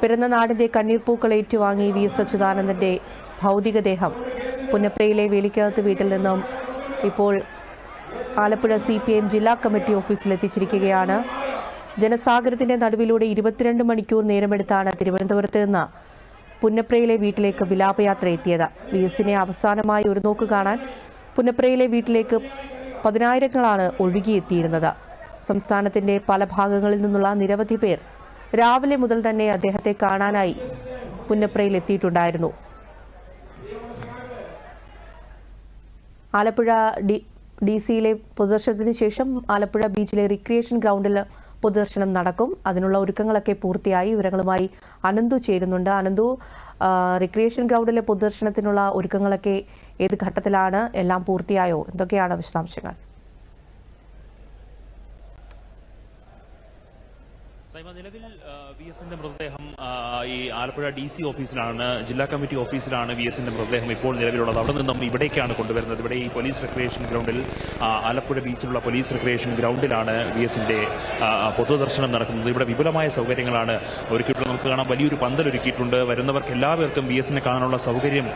പിറന്ന നാടിന്റെ കണ്ണീർപ്പൂക്കൾ ഏറ്റുവാങ്ങി വി.എസ്. അച്യുതാനന്ദന്റെ ഭൗതികദേഹം പുന്നപ്രയിലെ വേലിക്കകത്ത് വീട്ടിൽ നിന്നും ഇപ്പോൾ ആലപ്പുഴ CPM ജില്ലാ കമ്മിറ്റി ഓഫീസിൽ എത്തിച്ചിരിക്കുകയാണ്. ജനസാഗരത്തിന്റെ നടുവിലൂടെ 22 മണിക്കൂർ നേരമെടുത്താണ് തിരുവനന്തപുരത്ത് നിന്ന് പുന്നപ്രയിലെ വീട്ടിലേക്ക് വിലാപയാത്ര എത്തിയത്. വി.എസിനെ അവസാനമായി ഒരു നോക്ക് കാണാൻ പുന്നപ്രയിലെ വീട്ടിലേക്ക് പതിനായിരങ്ങളാണ് ഒഴുകിയെത്തിയിരുന്നത്. സംസ്ഥാനത്തിന്റെ പല ഭാഗങ്ങളിൽ നിന്നുള്ള നിരവധി പേർ രാവിലെ മുതൽ തന്നെ അദ്ദേഹത്തെ കാണാനായി പുന്നപ്രയിൽ എത്തിയിട്ടുണ്ടായിരുന്നു. ആലപ്പുഴ DC-യിലെ പൊതുദർശനത്തിന് ശേഷം ആലപ്പുഴ ബീച്ചിലെ റിക്രിയേഷൻ ഗ്രൗണ്ടിൽ പൊതുദർശനം നടക്കും. അതിനുള്ള ഒരുക്കങ്ങളൊക്കെ പൂർത്തിയായി. വിവരങ്ങളുമായി അനന്തു ചേരുന്നുണ്ട്. അനന്തു, റിക്രിയേഷൻ ഗ്രൗണ്ടിലെ പൊതുദർശനത്തിനുള്ള ഒരുക്കങ്ങളൊക്കെ ഏത് ഘട്ടത്തിലാണ്? എല്ലാം പൂർത്തിയായോ? എന്തൊക്കെയാണ് വിശദാംശങ്ങൾ? നിലവിൽ വി.എസിന്റെ മൃതദേഹം ഈ ആലപ്പുഴ DC ഓഫീസിലാണ്, ജില്ലാ കമ്മിറ്റി ഓഫീസിലാണ് വി.എസിന്റെ മൃതദേഹം ഇപ്പോൾ നിലവിലുള്ളത്. അവിടെ നിന്നും ഇവിടേക്കാണ് കൊണ്ടുവരുന്നത്. ഇവിടെ ഈ പോലീസ് റിക്രിയേഷൻ ഗ്രൗണ്ടിൽ, ആലപ്പുഴ ബീച്ചിലുള്ള പോലീസ് റിക്രിയേഷൻ ഗ്രൗണ്ടിലാണ് വി.എസിന്റെ പൊതുദർശനം നടക്കുന്നത്. ഇവിടെ വിപുലമായ സൗകര്യങ്ങളാണ് ഒരുക്കിയിട്ടുള്ളത്. നമുക്ക് കാണാം, വലിയൊരു പന്തൽ ഒരുക്കിയിട്ടുണ്ട്. വരുന്നവർക്ക് എല്ലാവർക്കും വി.എസിനെ കാണാനുള്ള സൗകര്യം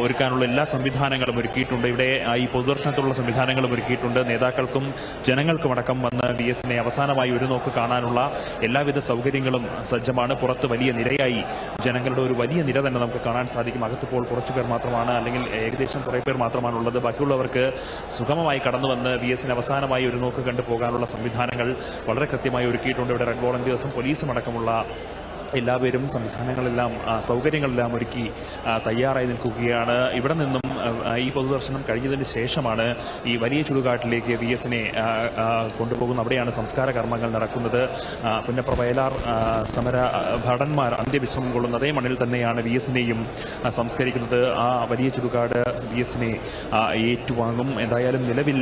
ഒരുക്കാനുള്ള എല്ലാ സംവിധാനങ്ങളും ഒരുക്കിയിട്ടുണ്ട്. ഇവിടെ ഈ പൊതുദർശനത്തിലുള്ള സംവിധാനങ്ങളും ഒരുക്കിയിട്ടുണ്ട്. നേതാക്കൾക്കും ജനങ്ങൾക്കും അടക്കം വന്ന് വി.എസിനെ അവസാനമായി ഒരു നോക്ക് കാണാനുള്ള എല്ലാവിധ സൗകര്യങ്ങളും സജ്ജമാണ്. പുറത്ത് വലിയ നിരയായി ജനങ്ങളുടെ ഒരു വലിയ നിര തന്നെ നമുക്ക് കാണാൻ സാധിക്കും. അകത്തിപ്പോൾ കുറച്ചു പേർ മാത്രമാണ്, അല്ലെങ്കിൽ ഏകദേശം കുറേ പേർ മാത്രമാണുള്ളത്. ബാക്കിയുള്ളവർക്ക് സുഗമമായി കടന്നു വന്ന് വി.എസിന് അവസാനമായി ഒരു നോക്ക് കണ്ടു പോകാനുള്ള സംവിധാനങ്ങൾ വളരെ കൃത്യമായി ഒരുക്കിയിട്ടുണ്ട്. ഇവിടെ റെഡ് വോളണ്ടിയേഴ്സും പോലീസും അടക്കമുള്ള എല്ലാവരും സംവിധാനങ്ങളെല്ലാം സൗകര്യങ്ങളെല്ലാം ഒരുക്കി തയ്യാറായി നിൽക്കുകയാണ്. ഇവിടെ നിന്നും ഈ പൊതുദർശനം കഴിഞ്ഞതിന് ശേഷമാണ് ഈ വലിയ ചുടുകാട്ടിലേക്ക് വി.എസിനെ കൊണ്ടുപോകുന്നത്. അവിടെയാണ് സംസ്കാര കർമ്മങ്ങൾ നടക്കുന്നത്. പുന്നപ്ര വയലാർ സമര ഭടന്മാർ അന്ത്യവിശ്രമം കൊള്ളുന്ന അതേ മണ്ണിൽ തന്നെയാണ് വി.എസിനെയും സംസ്കരിക്കുന്നത്. ആ വലിയ ചുടുകാട് വി.എസിനെ ഏറ്റുവാങ്ങും. എന്തായാലും നിലവിൽ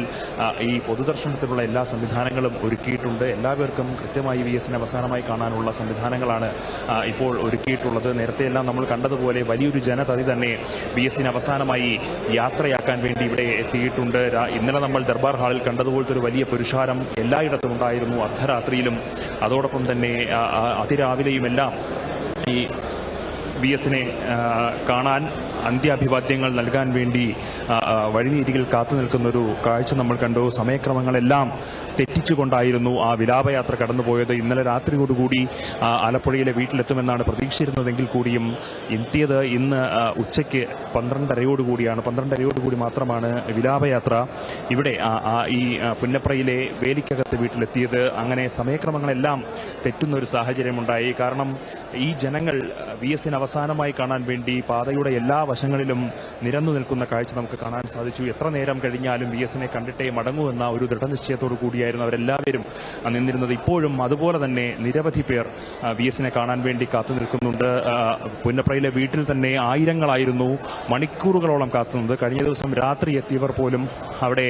ഈ പൊതുദർശനത്തിനുള്ള എല്ലാ സംവിധാനങ്ങളും ഒരുക്കിയിട്ടുണ്ട്. എല്ലാവർക്കും കൃത്യമായി വി.എസിനെ അവസാനമായി കാണാനുള്ള സംവിധാനങ്ങളാണ് ഇപ്പോൾ ഒരുക്കിയിട്ടുള്ളത്. നേരത്തെയെല്ലാം നമ്മൾ കണ്ടതുപോലെ വലിയൊരു ജനതതി തന്നെ വി.എസിന് അവസാനമായി യാത്രയാക്കാൻ വേണ്ടി ഇവിടെ എത്തിയിട്ടുണ്ട്. ഇന്നലെ നമ്മൾ ദർബാർ ഹാളിൽ കണ്ടതുപോലത്തെ ഒരു വലിയ പുരുഷാരം എല്ലായിടത്തും ഉണ്ടായിരുന്നു, അർദ്ധരാത്രിയിലും അതോടൊപ്പം തന്നെ അതിരാവിലെയുമെല്ലാം ഈ വി.എസിനെ കാണാൻ അന്ത്യാഭിവാദ്യങ്ങൾ നൽകാൻ വേണ്ടി വഴിനീതികൾ കാത്തു നിൽക്കുന്നൊരു കാഴ്ച നമ്മൾ കണ്ടു. സമയക്രമങ്ങളെല്ലാം തെറ്റിച്ചുകൊണ്ടായിരുന്നു ആ വിലാപയാത്ര കടന്നുപോയത്. ഇന്നലെ രാത്രിയോടുകൂടി ആലപ്പുഴയിലെ വീട്ടിലെത്തുമെന്നാണ് പ്രതീക്ഷിച്ചിരുന്നതെങ്കിൽ കൂടിയും എത്തിയത് ഇന്ന് ഉച്ചയ്ക്ക് 12:30 മാത്രമാണ് വിലാപയാത്ര ഇവിടെ ഈ പുന്നപ്രയിലെ വേലിക്കകത്ത് വീട്ടിലെത്തിയത്. അങ്ങനെ സമയക്രമങ്ങളെല്ലാം തെറ്റുന്ന ഒരു സാഹചര്യമുണ്ടായി. കാരണം ഈ ജനങ്ങൾ വി.എസിന് അവസാനമായി കാണാൻ വേണ്ടി പാതയുടെ എല്ലാ വശങ്ങളിലും നിരന്നു നിൽക്കുന്ന കാഴ്ച നമുക്ക് കാണാൻ സാധിച്ചു. എത്ര നേരം കഴിഞ്ഞാലും വി.എസിനെ കണ്ടിട്ടേ മടങ്ങൂ എന്ന ഒരു ദൃഢനിശ്ചയത്തോടു കൂടിയായിരുന്നു അവരെല്ലാവരും നിന്നിരുന്നത്. ഇപ്പോഴും അതുപോലെ തന്നെ നിരവധി പേർ വി.എസിനെ കാണാൻ വേണ്ടി കാത്തു നിൽക്കുന്നുണ്ട്. പുന്നപ്രയിലെ വീട്ടിൽ തന്നെ ആയിരങ്ങളായിരുന്നു മണിക്കൂറുകളോളം കാത്തുനിന്നത്. കഴിഞ്ഞ ദിവസം രാത്രി എത്തിയവർ പോലും അവിടെ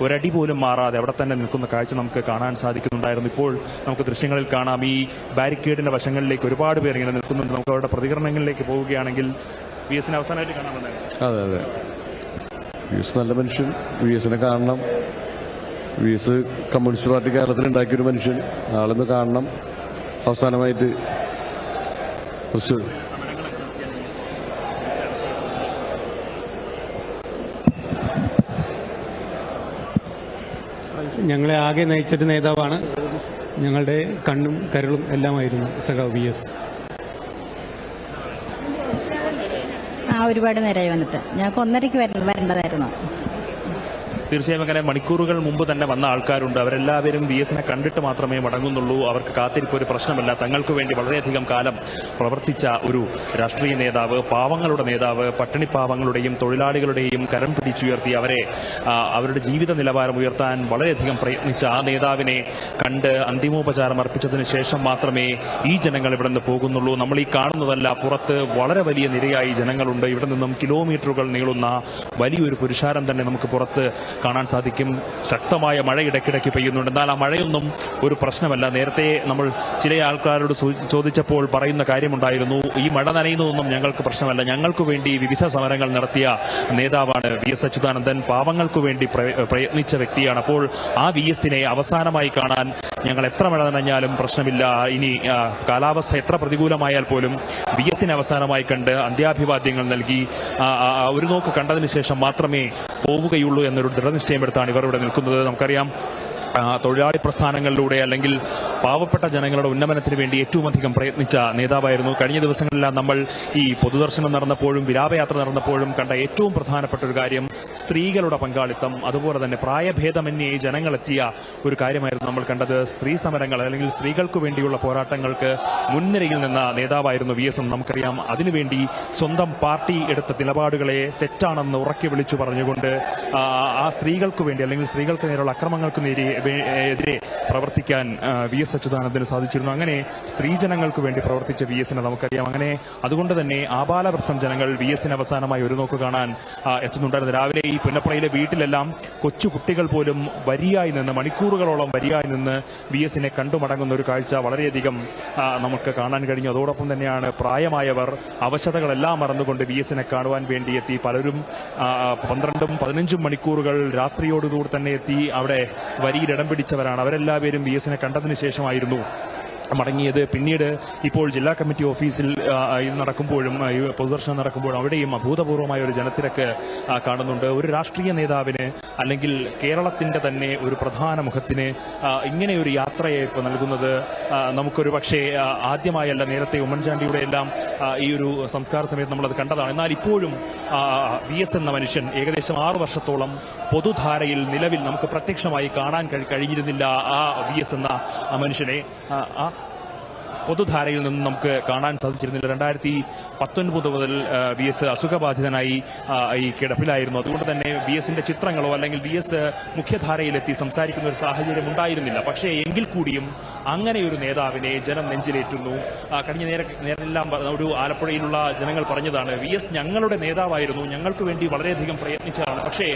ഒരടി പോലും മാറാതെ അവിടെ തന്നെ നിൽക്കുന്ന കാഴ്ച നമുക്ക് കാണാൻ സാധിക്കുന്നുണ്ടായിരുന്നു. ഇപ്പോൾ നമുക്ക് ദൃശ്യങ്ങളിൽ കാണാം, ഈ ബാരിക്കേഡിന്റെ വശങ്ങളിലേക്ക് ഒരുപാട് പേർ ഇങ്ങനെ നിൽക്കുന്നുണ്ട്. നമുക്ക് അവരുടെ പ്രതികരണങ്ങളിലേക്ക് പോവുകയാണെങ്കിൽ വി.എസിനെ അവസാനമായിട്ട് കാണാൻ വന്നത്. അതെ, വി.എസ് നല്ല മനുഷ്യൻ, വി.എസിനെ കാണണം. വി.എസ് കമ്മ്യൂണിസ്റ്റ് പാർട്ടി കേരളത്തിൽ ഉണ്ടാക്കിയൊരു മനുഷ്യൻ, ആളൊന്ന് കാണണം അവസാനമായിട്ട്. ഞങ്ങളെ ആകെ നയിച്ചൊരു നേതാവാണ്. ഞങ്ങളുടെ കണ്ണും കരളും എല്ലാമായിരുന്നു സഖാവ് വി.എസ്. ഒരുപാട് നേരമായി വന്നിട്ട്, ഞങ്ങൾക്ക് 1:30 വരേണ്ടതായിരുന്നു. തീർച്ചയായും അങ്ങനെ മണിക്കൂറുകൾ മുമ്പ് തന്നെ വന്ന ആൾക്കാരുണ്ട്. അവരെല്ലാവരും വി.എസിനെ കണ്ടിട്ട് മാത്രമേ മടങ്ങുന്നുള്ളൂ. അവർക്ക് കാത്തിരിപ്പ് ഒരു പ്രശ്നമല്ല. തങ്ങൾക്ക് വേണ്ടി വളരെയധികം കാലം പ്രവർത്തിച്ച ഒരു രാഷ്ട്രീയ നേതാവ്, പാവങ്ങളുടെ നേതാവ്, പട്ടിണിപ്പാവങ്ങളുടെയും തൊഴിലാളികളുടെയും കരം പിടിച്ചുയർത്തി അവരെ അവരുടെ ജീവിത നിലവാരം ഉയർത്താൻ വളരെയധികം പ്രയത്നിച്ച ആ നേതാവിനെ കണ്ട് അന്തിമോപചാരം അർപ്പിച്ചതിന് ശേഷം മാത്രമേ ഈ ജനങ്ങൾ ഇവിടെ നിന്ന് പോകുന്നുള്ളൂ. നമ്മൾ ഈ കാണുന്നതല്ല, പുറത്ത് വളരെ വലിയ നിരയായി ജനങ്ങളുണ്ട്. ഇവിടെ നിന്നും കിലോമീറ്ററുകൾ നീളുന്ന വലിയൊരു പുരുഷാരം തന്നെ നമുക്ക് പുറത്ത് കാണാൻ സാധിക്കും. ശക്തമായ മഴ ഇടയ്ക്കിടയ്ക്ക് പെയ്യുന്നുണ്ട്. എന്നാൽ ആ മഴയൊന്നും ഒരു പ്രശ്നമല്ല. നേരത്തെ നമ്മൾ ചില ആൾക്കാരോട് ചോദിച്ചപ്പോൾ പറയുന്ന കാര്യമുണ്ടായിരുന്നു, ഈ മഴ നനയുന്നതൊന്നും ഞങ്ങൾക്ക് പ്രശ്നമല്ല, ഞങ്ങൾക്ക് വേണ്ടി വിവിധ സമരങ്ങൾ നടത്തിയ നേതാവാണ് VS അച്യുതാനന്ദൻ, പാവങ്ങൾക്ക് വേണ്ടി പ്രയത്നിച്ച വ്യക്തിയാണ്. അപ്പോൾ ആ VSനെ അവസാനമായി കാണാൻ ഞങ്ങൾ എത്ര മഴ നനഞ്ഞാലും പ്രശ്നമില്ല, ഇനി കാലാവസ്ഥ എത്ര പ്രതികൂലമായാൽ പോലും VSനെ അവസാനമായി കണ്ട് അന്ത്യാഭിവാദ്യങ്ങൾ നൽകി ഒരു നോക്ക് കണ്ടതിന് ശേഷം മാത്രമേ പോവുകയുള്ളൂ എന്നൊരു ദൃഢനിശ്ചയമെടുത്താണ് ഇവർ ഇവിടെ നിൽക്കുന്നത്. നമുക്കറിയാം, തൊഴിലാളി പ്രസ്ഥാനങ്ങളിലൂടെ അല്ലെങ്കിൽ പാവപ്പെട്ട ജനങ്ങളുടെ ഉന്നമനത്തിന് വേണ്ടി ഏറ്റവും അധികം പ്രയത്നിച്ച നേതാവായിരുന്നു. കഴിഞ്ഞ ദിവസങ്ങളിലെല്ലാം നമ്മൾ ഈ പൊതുദർശനം നടന്നപ്പോഴും വിലാപയാത്ര നടന്നപ്പോഴും കണ്ട ഏറ്റവും പ്രധാനപ്പെട്ട ഒരു കാര്യം സ്ത്രീകളുടെ പങ്കാളിത്തം, അതുപോലെ തന്നെ പ്രായഭേദമന്യേ ജനങ്ങളെത്തിയ ഒരു കാര്യമായിരുന്നു നമ്മൾ കണ്ടത്. സ്ത്രീ സമരങ്ങൾ അല്ലെങ്കിൽ സ്ത്രീകൾക്ക് വേണ്ടിയുള്ള പോരാട്ടങ്ങൾക്ക് മുൻനിരയിൽ നിന്ന നേതാവായിരുന്നു VS. നമുക്കറിയാം, അതിനുവേണ്ടി സ്വന്തം പാർട്ടി എടുത്ത നിലപാടുകളെ തെറ്റാണെന്ന് ഉറക്കെ വിളിച്ചു പറഞ്ഞുകൊണ്ട് ആ സ്ത്രീകൾക്ക് വേണ്ടി അല്ലെങ്കിൽ സ്ത്രീകൾക്ക് നേരെയുള്ള അക്രമങ്ങൾക്ക് എതിരെ പ്രവർത്തിക്കാൻ VS അച്യുതാനന്ദന് സാധിച്ചിരുന്നു. അങ്ങനെ സ്ത്രീജനങ്ങൾക്ക് വേണ്ടി പ്രവർത്തിച്ച VSനെ നമുക്കറിയാം. അങ്ങനെ അതുകൊണ്ട് തന്നെ ആബാലവൃദ്ധം ജനങ്ങൾ VSനെ അവസാനമായി ഒരു നോക്ക് കാണാൻ എത്തുന്നുണ്ടായിരുന്നു. രാവിലെ ഈ പുന്നപ്രയിലെ വീട്ടിലെല്ലാം കൊച്ചു കുട്ടികൾ പോലും വരിയായി നിന്ന് മണിക്കൂറുകളോളം വരിയായി നിന്ന് VSനെ കണ്ടുമടങ്ങുന്ന ഒരു കാഴ്ച വളരെയധികം നമുക്ക് കാണാൻ കഴിഞ്ഞു. അതോടൊപ്പം തന്നെയാണ് പ്രായമായവർ അവശതകളെല്ലാം മറന്നുകൊണ്ട് VSനെ കാണുവാൻ വേണ്ടി എത്തി. പലരും 12-15 മണിക്കൂറുകൾ രാത്രിയോടുകൂടി തന്നെ എത്തി അവിടെ വരിയിൽ ഇടം പിടിച്ചവരാണ്. അവരെല്ലാവരും VSനെ കണ്ടതിന് ശേഷമായിരുന്നു മടങ്ങിയത്. പിന്നീട് ഇപ്പോൾ ജില്ലാ കമ്മിറ്റി ഓഫീസിൽ നടക്കുമ്പോഴും പൊതുദർശനം നടക്കുമ്പോഴും അവിടെയും അഭൂതപൂർവമായ ഒരു ജനത്തിരക്ക് കാണുന്നുണ്ട്. ഒരു രാഷ്ട്രീയ നേതാവിന് അല്ലെങ്കിൽ കേരളത്തിന്റെ തന്നെ ഒരു പ്രധാന മുഖത്തിന് ഇങ്ങനെ ഒരു യാത്രയെ ഇപ്പോൾ നൽകുന്നത് നമുക്കൊരു പക്ഷേ ആദ്യമായല്ല. നേരത്തെ ഉമ്മൻചാണ്ടിയുടെ എല്ലാം ഈ ഒരു സംസ്കാര സമയത്ത് നമ്മളത് കണ്ടതാണ്. എന്നാൽ ഇപ്പോഴും VS എന്ന മനുഷ്യൻ ഏകദേശം 6 വർഷത്തോളം പൊതുധാരയിൽ നിലവിൽ നമുക്ക് പ്രത്യക്ഷമായി കാണാൻ കഴിഞ്ഞിരുന്നില്ല. ആ VS എന്ന മനുഷ്യനെ പൊതുധാരയിൽ നിന്ന് നമുക്ക് കാണാൻ സാധിച്ചിരുന്നില്ല. 2019 മുതൽ VS അസുഖബാധിതനായി ഈ കിടപ്പിലായിരുന്നു. അതുകൊണ്ട് തന്നെ VSന്റെ ചിത്രങ്ങളോ അല്ലെങ്കിൽ VS മുഖ്യധാരയിലെത്തി സംസാരിക്കുന്ന ഒരു സാഹചര്യം ഉണ്ടായിരുന്നില്ല. പക്ഷേ എങ്കിൽ കൂടിയും അങ്ങനെ ഒരു നേതാവിനെ ജനം നെഞ്ചിലേറ്റുന്നു. കഴിഞ്ഞ നേരെല്ലാം ഒരു ആലപ്പുഴയിലുള്ള ജനങ്ങൾ പറഞ്ഞതാണ്, VS ഞങ്ങളുടെ നേതാവായിരുന്നു, ഞങ്ങൾക്ക് വേണ്ടി വളരെയധികം പ്രയത്നിച്ചതാണ്, പക്ഷേ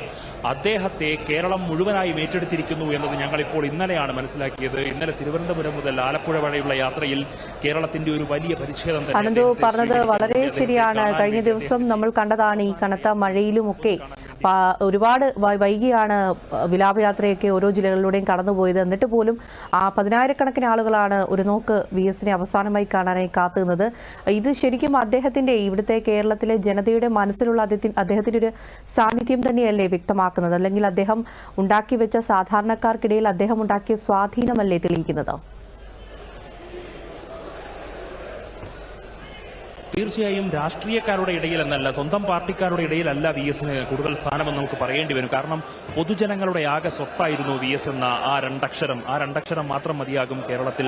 അദ്ദേഹത്തെ കേരളം മുഴുവനായി ഏറ്റെടുത്തിരിക്കുന്നു എന്നത് ഞങ്ങളിപ്പോൾ ഇന്നലെയാണ് മനസ്സിലാക്കിയത്. ഇന്നലെ തിരുവനന്തപുരം മുതൽ ആലപ്പുഴ വരെയുള്ള യാത്രയിൽ കേരളത്തിന്റെ ഒരു വലിയ പരിച്ഛേദം അനന്തു പറഞ്ഞത് വളരെ ശരിയാണ്. കഴിഞ്ഞ ദിവസം നമ്മൾ കണ്ടതാണ് ഈ കനത്ത മഴയിലുമൊക്കെ ഒരുപാട് വൈകിയാണ് വിലാപയാത്രയൊക്കെ ഓരോ ജില്ലകളിലൂടെയും കടന്നുപോയത്. എന്നിട്ട് പോലും 10,000-കണക്കിന് ആളുകളാണ് ഒരു നോക്ക് VSനെ അവസാനമായി കാണാനായി കാത്തുനിന്നത്. ഇത് ശരിക്കും അദ്ദേഹത്തിന്റെ ഇവിടുത്തെ കേരളത്തിലെ ജനതയുടെ മനസ്സിലുള്ള അദ്ദേഹത്തിന്റെ ഒരു സാന്നിധ്യം തന്നെയല്ലേ വ്യക്തമാക്കുന്നത്? അല്ലെങ്കിൽ അദ്ദേഹം ഉണ്ടാക്കി വെച്ച സാധാരണക്കാർക്കിടയിൽ അദ്ദേഹം ഉണ്ടാക്കിയ സ്വാധീനമല്ലേ തെളിയിക്കുന്നത്? തീർച്ചയായും രാഷ്ട്രീയക്കാരുടെ ഇടയിൽ എന്നല്ല, സ്വന്തം പാർട്ടിക്കാരുടെ ഇടയിലല്ല VSന് കൂടുതൽ സ്ഥാനമെന്ന് നമുക്ക് പറയേണ്ടി വരും. കാരണം പൊതുജനങ്ങളുടെ ആകെ സ്വത്തായിരുന്നു VS എന്ന ആ രണ്ടക്ഷരം മാത്രം മതിയാകും കേരളത്തിൽ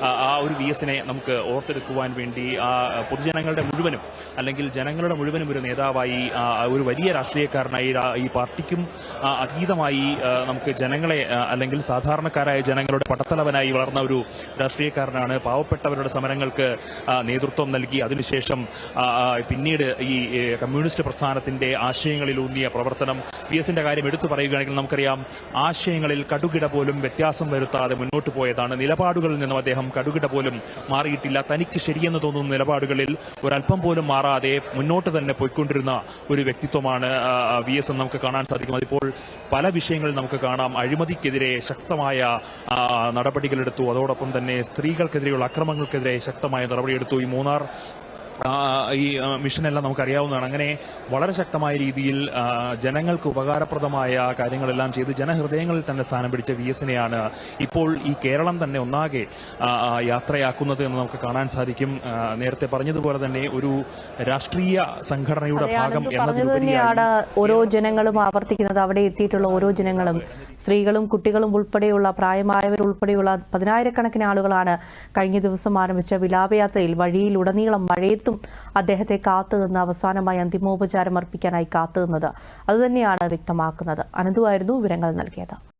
ആ ഒരു VSനെ നമുക്ക് ഓർത്തെടുക്കുവാൻ വേണ്ടി. ആ പൊതുജനങ്ങളുടെ മുഴുവനും അല്ലെങ്കിൽ ജനങ്ങളുടെ മുഴുവനും ഒരു നേതാവായി, ഒരു വലിയ രാഷ്ട്രീയക്കാരനായി, ഈ പാർട്ടിക്കും അതീതമായി നമുക്ക് ജനങ്ങളെ അല്ലെങ്കിൽ സാധാരണക്കാരായ ജനങ്ങളുടെ പടത്തലവനായി വളർന്ന ഒരു രാഷ്ട്രീയക്കാരനാണ്. പാവപ്പെട്ടവരുടെ സമരങ്ങൾക്ക് നേതൃത്വം നൽകി. അതിനുശേഷം പിന്നീട് ഈ കമ്മ്യൂണിസ്റ്റ് പ്രസ്ഥാനത്തിന്റെ ആശയങ്ങളിലൂന്നിയ പ്രവർത്തനം. VSന്റെ കാര്യം എടുത്തു പറയുകയാണെങ്കിൽ നമുക്കറിയാം, ആശയങ്ങളിൽ കടുകിട പോലും വ്യത്യാസം വരുത്താതെ മുന്നോട്ട് പോയതാണ്. നിലപാടുകളിൽ നിന്നും അദ്ദേഹം കടുകിട പോലും മാറിയിട്ടില്ല. തനിക്ക് ശരിയെന്ന് തോന്നുന്ന നിലപാടുകളിൽ ഒരല്പം പോലും മാറാതെ മുന്നോട്ട് തന്നെ പോയിക്കൊണ്ടിരുന്ന ഒരു വ്യക്തിത്വമാണ് VS എന്ന് നമുക്ക് കാണാൻ സാധിക്കും. അതിപ്പോൾ പല വിഷയങ്ങളിൽ നമുക്ക് കാണാം. അഴിമതിക്കെതിരെ ശക്തമായ നടപടികളെടുത്തു. അതോടൊപ്പം തന്നെ സ്ത്രീകൾക്കെതിരെയുള്ള അക്രമങ്ങൾക്കെതിരെ ശക്തമായ നടപടിയെടുത്തു. ഈ മൂന്നാർ ഈ മിഷനെല്ലാം നമുക്കറിയാവുന്നതാണ്. അങ്ങനെ വളരെ ശക്തമായ രീതിയിൽ ജനങ്ങൾക്ക് ഉപകാരപ്രദമായ കാര്യങ്ങളെല്ലാം ചെയ്ത് ജനഹൃദയങ്ങളിൽ തന്നെ സ്ഥാനം പിടിച്ച VSനെയാണ് ഇപ്പോൾ ഈ കേരളം തന്നെ ഒന്നാകെ യാത്രയാക്കുന്നത് എന്ന് നമുക്ക് കാണാൻ സാധിക്കും. നേരത്തെ പറഞ്ഞതുപോലെ തന്നെ ഒരു രാഷ്ട്രീയ സംഘടനയുടെ ഭാഗം എന്നതിലുപരിയാണ് ഓരോ ജനങ്ങളും ആവർത്തിക്കുന്നത്. അവിടെ എത്തിയിട്ടുള്ള ഓരോ ജനങ്ങളും, സ്ത്രീകളും കുട്ടികളും ഉൾപ്പെടെയുള്ള പ്രായമായവരുൾപ്പെടെയുള്ള 10,000-കണക്കിന് ആളുകളാണ് കഴിഞ്ഞ ദിവസം ആരംഭിച്ച വിലാപയാത്രയിൽ വഴിയിലുടനീളം മഴയത്ത് അദ്ദേഹത്തെ കാത്തുനിന്ന് അവസാനമായി അന്തിമോപചാരം അർപ്പിക്കാനായി കാത്തുനിന്നത്. അതുതന്നെയാണ് വ്യക്തമാക്കുന്നത്. അനന്തുവായിരുന്നു വിവരങ്ങൾ നൽകിയത്.